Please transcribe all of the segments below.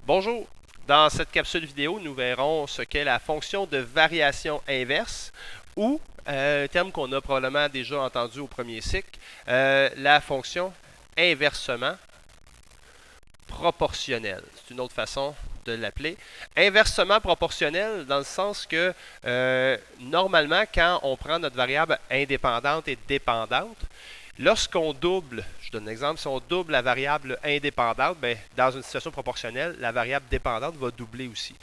Bonjour! Dans cette capsule vidéo, nous verrons ce qu'est la fonction de variation inverse ou, un terme qu'on a probablement déjà entendu au premier cycle, la fonction inversement proportionnelle. C'est une autre façon de l'appeler. Inversement proportionnelle dans le sens que normalement, quand on prend notre variable indépendante et dépendante, lorsqu'on double, je donne un exemple, si on double la variable indépendante, bien, dans une situation proportionnelle, la variable dépendante va doubler aussi.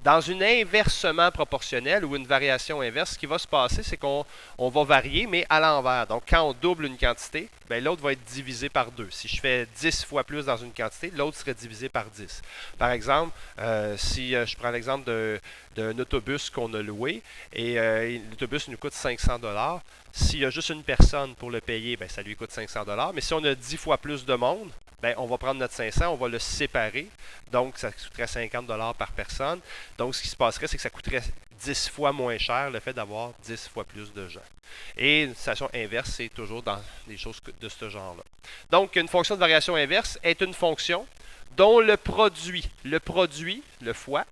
Dans une inversement proportionnelle ou une variation inverse, ce qui va se passer, c'est qu'on va varier, mais à l'envers. Donc, quand on double une quantité, bien, l'autre va être divisé par 2. Si je fais 10 fois plus dans une quantité, l'autre serait divisé par 10. Par exemple, si je prends l'exemple d'un autobus qu'on a loué et l'autobus nous coûte 500 $. S'il y a juste une personne pour le payer, bien, ça lui coûte 500 $. Mais si on a 10 fois plus de monde, bien, on va prendre notre 500, on va le séparer. Donc, ça coûterait 50 $ par personne. Donc, ce qui se passerait, c'est que ça coûterait 10 fois moins cher le fait d'avoir 10 fois plus de gens. Et une situation inverse, c'est toujours dans des choses de ce genre-là. Donc, une fonction de variation inverse est une fonction dont le produit, le fois,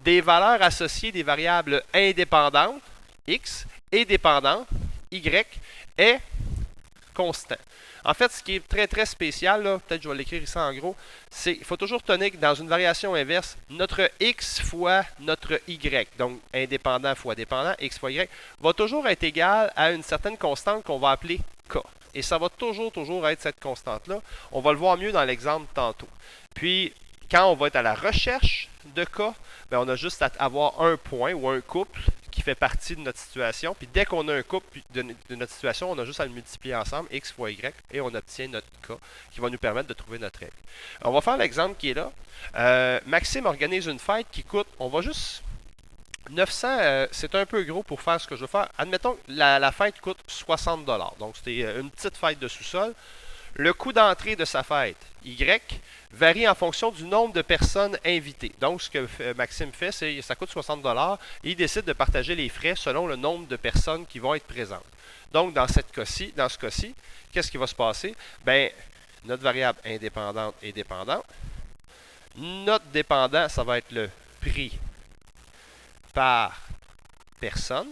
des valeurs associées des variables indépendantes, x, et dépendantes, y, est constant. En fait, ce qui est très très spécial, peut-être je vais l'écrire ici en gros, c'est qu'il faut toujours tenir que dans une variation inverse, notre x fois notre y, donc indépendant fois dépendant, x fois y, va toujours être égal à une certaine constante qu'on va appeler k. Et ça va toujours être cette constante-là. On va le voir mieux dans l'exemple tantôt. Puis, quand on va être à la recherche de k, bien, on a juste à avoir un point ou un couple qui fait partie de notre situation. Puis dès qu'on a un couple de notre situation, on a juste à le multiplier ensemble, x fois y, et on obtient notre k qui va nous permettre de trouver notre règle. On va faire l'exemple qui est là. Maxime organise une fête qui coûte, on va juste 900, c'est un peu gros pour faire ce que je veux faire. Admettons que la fête coûte 60 $. Donc, c'était une petite fête de sous-sol. Le coût d'entrée de sa fête, Y, varie en fonction du nombre de personnes invitées. Donc, ce que Maxime fait, c'est que ça coûte 60 $ et il décide de partager les frais selon le nombre de personnes qui vont être présentes. Donc, dans ce cas-ci, qu'est-ce qui va se passer? Bien, notre variable indépendante est dépendante. Notre dépendant, ça va être le prix par personne.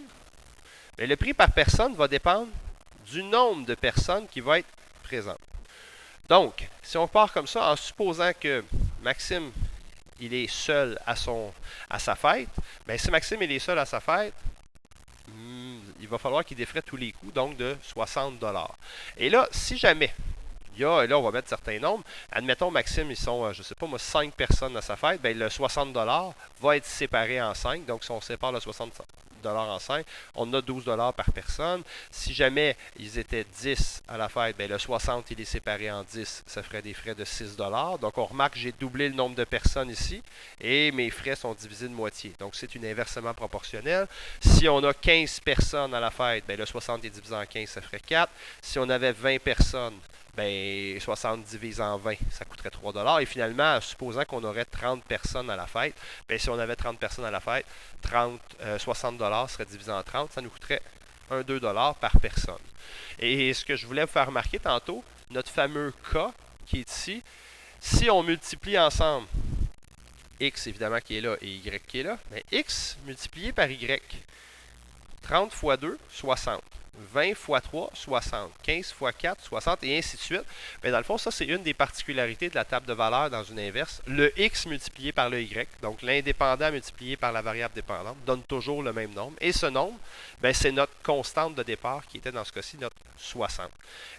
Mais le prix par personne va dépendre du nombre de personnes qui vont être présentes. Donc, si on part comme ça, en supposant que Maxime, il est seul à sa fête, bien, si Maxime il est seul à sa fête, il va falloir qu'il défraie tous les coûts, donc de 60 $. Et là, si jamais, là, on va mettre certains nombres, admettons Maxime, ils sont, je ne sais pas moi, 5 personnes à sa fête, bien, le 60 $ va être séparé en 5, donc si on sépare le 60 $ en 5, on a 12 $ par personne. Si jamais ils étaient 10 à la fête, bien, le 60 il est séparé en 10, ça ferait des frais de 6 $. Donc on remarque que j'ai doublé le nombre de personnes ici et mes frais sont divisés de moitié. Donc c'est une inversement proportionnelle. Si on a 15 personnes à la fête, bien, le 60 est divisé en 15, ça ferait 4. Si on avait 20 personnes, ben 60 divisé en 20, ça coûterait 3 $. Et finalement, supposant qu'on aurait 30 personnes à la fête, ben si on avait 30 personnes à la fête, 60 $ serait divisé en 30, ça nous coûterait 1-2 $ par personne. Et ce que je voulais vous faire remarquer tantôt, notre fameux K qui est ici, si on multiplie ensemble X évidemment qui est là et Y qui est là, ben X multiplié par Y, 30 fois 2, 60. 20 fois 3, 60. 15 fois 4, 60, et ainsi de suite. Mais dans le fond, ça, c'est une des particularités de la table de valeurs dans une inverse. Le x multiplié par le y, donc l'indépendant multiplié par la variable dépendante, donne toujours le même nombre. Et ce nombre, ben, c'est notre constante de départ qui était dans ce cas-ci notre 60.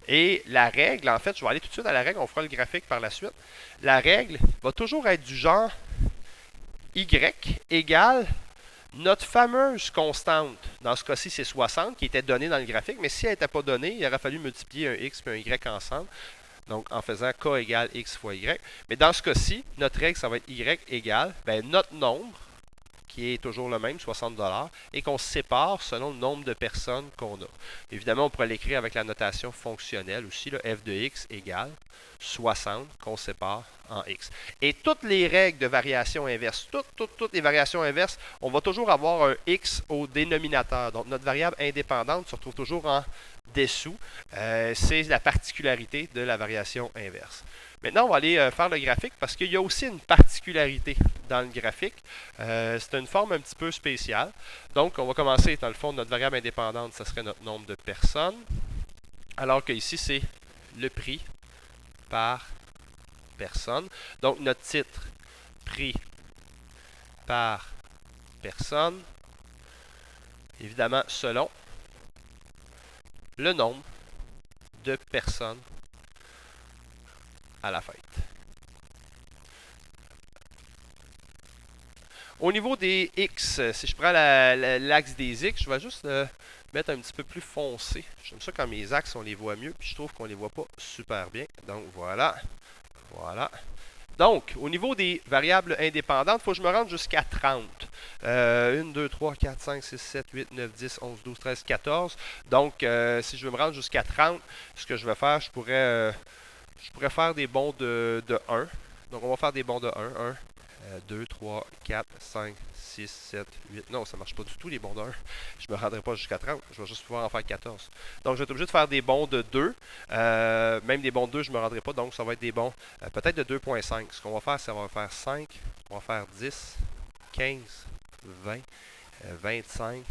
Et la règle, en fait, je vais aller tout de suite à la règle, on fera le graphique par la suite. La règle va toujours être du genre y égale notre fameuse constante, dans ce cas-ci, c'est 60 qui était donnée dans le graphique, mais si elle n'était pas donnée, il aurait fallu multiplier un x et un y ensemble, donc en faisant k égale x fois y. Mais dans ce cas-ci, notre règle, ça va être y égale notre nombre, qui est toujours le même, 60 $, et qu'on sépare selon le nombre de personnes qu'on a. Évidemment, on pourrait l'écrire avec la notation fonctionnelle aussi, là, f de x égale 60 qu'on sépare en x. Et toutes les règles de variation inverse, toutes les variations inverses, on va toujours avoir un x au dénominateur. Donc, notre variable indépendante se retrouve toujours en dessous. C'est la particularité de la variation inverse. Maintenant, on va aller faire le graphique parce qu'il y a aussi une particularité dans le graphique. C'est une forme un petit peu spéciale. Donc, on va commencer, dans le fond, notre variable indépendante, ce serait notre nombre de personnes. Alors que ici, c'est le prix par personne. Donc, notre titre, prix par personne, évidemment, selon le nombre de personnes à la fête. Au niveau des X, si je prends l'axe des X, je vais juste le mettre un petit peu plus foncé. J'aime ça quand mes axes, on les voit mieux, puis je trouve qu'on les voit pas super bien. Donc voilà, voilà. Donc, au niveau des variables indépendantes, il faut que je me rende jusqu'à 30. 1, 2, 3, 4, 5, 6, 7, 8, 9, 10, 11, 12, 13, 14. Donc, si je veux me rendre jusqu'à 30, ce que je vais faire, je pourrais faire des bonds de 1. Donc, on va faire des bonds de 1. 2, 3, 4, 5, 6, 7, 8. Non, ça ne marche pas du tout les bonds de 1. Je ne me rendrai pas jusqu'à 30. Je vais juste pouvoir en faire 14. Donc, je vais être obligé de faire des bonds de 2. Même des bonds de 2, je ne me rendrai pas. Donc, ça va être des bonds peut-être de 2.5. Ce qu'on va faire, c'est qu'on va faire 5. On va faire 10, 15, 20, 25,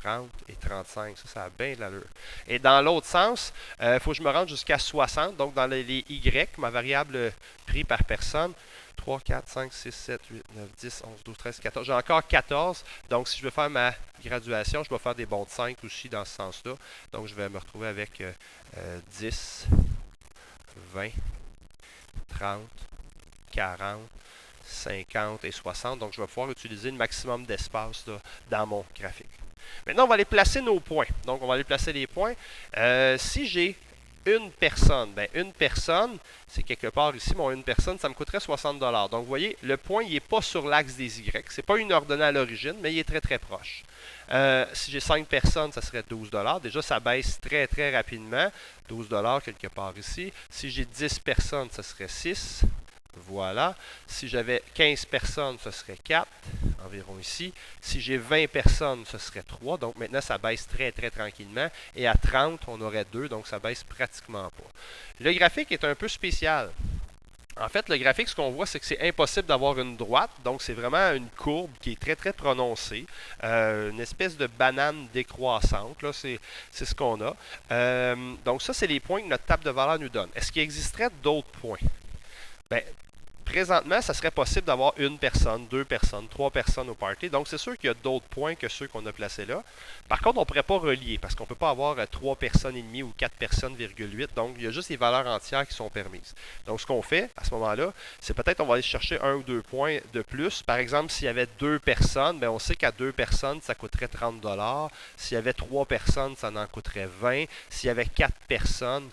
30 et 35. Ça a bien de l'allure. Et dans l'autre sens, il faut que je me rende jusqu'à 60. Donc, dans les Y, ma variable prix par personne, 3, 4, 5, 6, 7, 8, 9, 10, 11, 12, 13, 14. J'ai encore 14. Donc, si je veux faire ma graduation, je dois faire des bonds de 5 aussi dans ce sens-là. Donc, je vais me retrouver avec 10, 20, 30, 40, 50 et 60. Donc, je vais pouvoir utiliser le maximum d'espace dans mon graphique. Maintenant, on va aller placer nos points. Donc, on va aller placer les points. Si j'ai une personne, une personne, c'est quelque part ici, une personne, ça me coûterait 60 $. Donc, vous voyez, le point, il n'est pas sur l'axe des Y. Ce n'est pas une ordonnée à l'origine, mais il est très, très proche. Si j'ai 5 personnes, ça serait 12 $. Déjà, ça baisse très, très rapidement. 12 $ quelque part ici. Si j'ai 10 personnes, ça serait 6. Voilà. Si j'avais 15 personnes, ce serait 4, environ ici. Si j'ai 20 personnes, ce serait 3. Donc maintenant, ça baisse très, très tranquillement. Et à 30, on aurait 2, donc ça baisse pratiquement pas. Le graphique est un peu spécial. En fait, le graphique, ce qu'on voit, c'est que c'est impossible d'avoir une droite. Donc, c'est vraiment une courbe qui est très, très prononcée. Une espèce de banane décroissante. Là, c'est ce qu'on a. Donc, ça, c'est les points que notre table de valeur nous donne. Est-ce qu'il existerait d'autres points? Bien, présentement, ça serait possible d'avoir une personne, 2 personnes, 3 personnes au party. Donc, c'est sûr qu'il y a d'autres points que ceux qu'on a placés là. Par contre, on ne pourrait pas relier parce qu'on ne peut pas avoir 3 personnes et demie ou 4 personnes, 8. Donc, il y a juste les valeurs entières qui sont permises. Donc, ce qu'on fait à ce moment-là, c'est peut-être on va aller chercher 1 ou 2 points de plus. Par exemple, s'il y avait 2 personnes, bien, on sait qu'à 2 personnes, ça coûterait 30 $. S'il y avait 3 personnes, ça en coûterait 20. S'il y avait 4 personnes,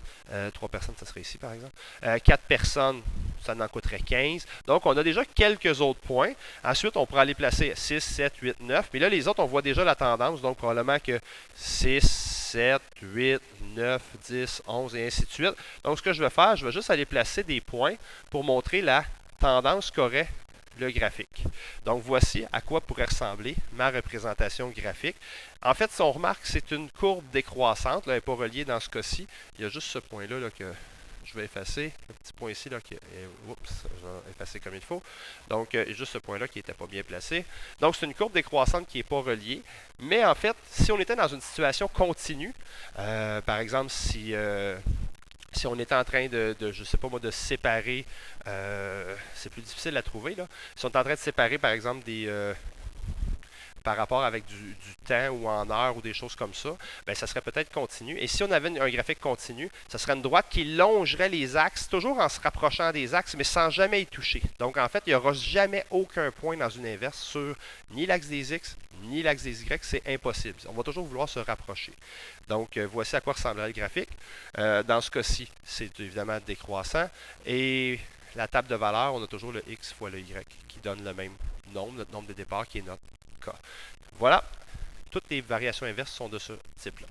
3 personnes, ça serait ici par exemple. 4 personnes, ça en coûterait 15. Donc, on a déjà quelques autres points. Ensuite, on pourra aller placer 6, 7, 8, 9. Mais là, les autres, on voit déjà la tendance. Donc, probablement que 6, 7, 8, 9, 10, 11 et ainsi de suite. Donc, ce que je vais faire, je vais juste aller placer des points pour montrer la tendance qu'aurait le graphique. Donc, voici à quoi pourrait ressembler ma représentation graphique. En fait, si on remarque, c'est une courbe décroissante. Là, elle n'est pas reliée dans ce cas-ci. Il y a juste ce point-là là, que je vais effacer. Le petit point ici, là, oups, je vais effacer comme il faut. Donc, juste ce point-là qui n'était pas bien placé. Donc, c'est une courbe décroissante qui n'est pas reliée. Mais en fait, si on était dans une situation continue, par exemple, si on était en train je sais pas moi, de séparer, c'est plus difficile à trouver, là. Si on est en train de séparer, par exemple, par rapport avec du temps ou en heure ou des choses comme ça, bien, ça serait peut-être continu. Et si on avait un graphique continu, ça serait une droite qui longerait les axes, toujours en se rapprochant des axes, mais sans jamais y toucher. Donc, en fait, il n'y aura jamais aucun point dans une inverse sur ni l'axe des X, ni l'axe des Y. C'est impossible. On va toujours vouloir se rapprocher. Donc, voici à quoi ressemblerait le graphique. Dans ce cas-ci, c'est évidemment décroissant. Et la table de valeur, on a toujours le X fois le Y qui donne le même nombre, notre nombre de départ qui est notre cas. Voilà, toutes les variations inverses sont de ce type-là.